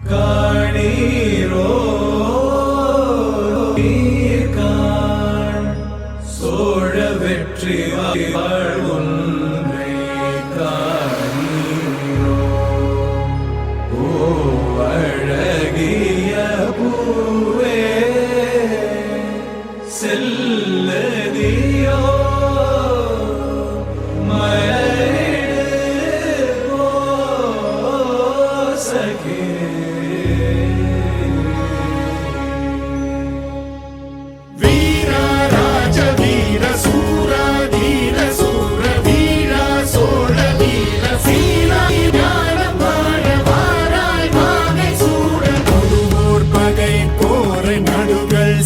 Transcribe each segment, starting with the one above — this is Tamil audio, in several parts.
காணீரோ சோழ வெற்றி ஒன்றை காணீரோ ஓ அழகிய பூவே செல்லதியோ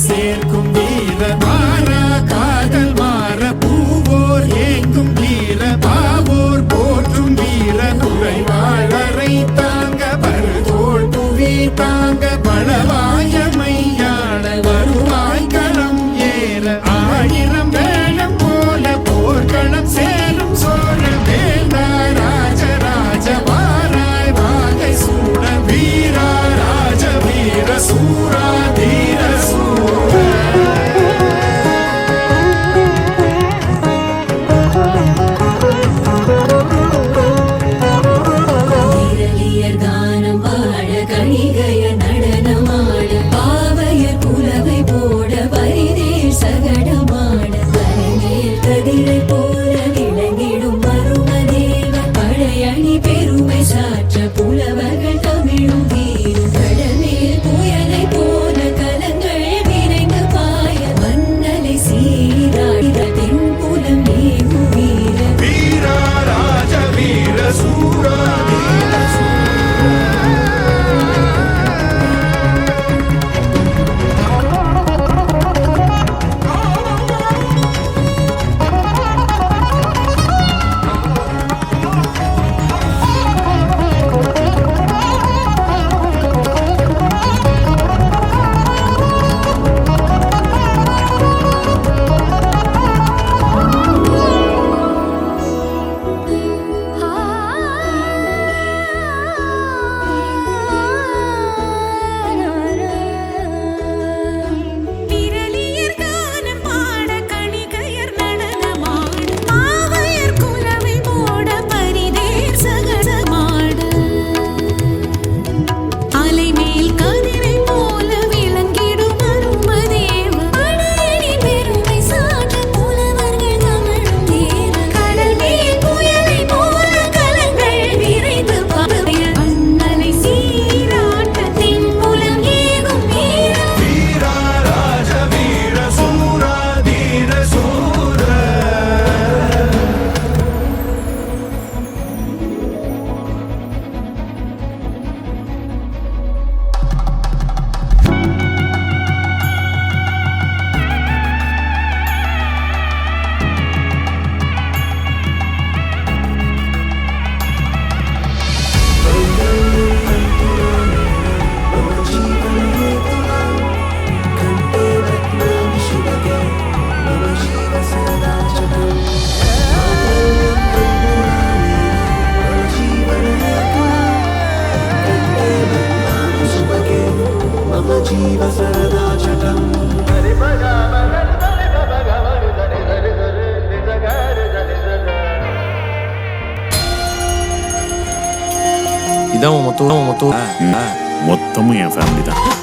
சேர்க்கும் வீர மாறா காதல் மாற பூவோர் ஏங்கும் வீர பாவோர் போற்றும் வீர குறைவாளரை தாங்க பருதோள் புவி தாங்க பலவாயமையாள வருவாய் களம் ஏற ஆயிரம் வேளம் போல போர்க்களம் சேரும் சோழ வேந்தா ராஜராஜ வாராய் வாகை சூட வீரா ராஜ வீர சூரா தீர பெருமை சாற்ற புலவர்கள் தமிழும் வீரும் கடலில் புயலை போல கலங்கள் விரைந்து பாய மன்னலை சீராடிட தென் புலம் ஏகும் வீர வீரா ராஜ வீர சூரா இதான் மொத்தமும் என் ஃபேமிலி தான்.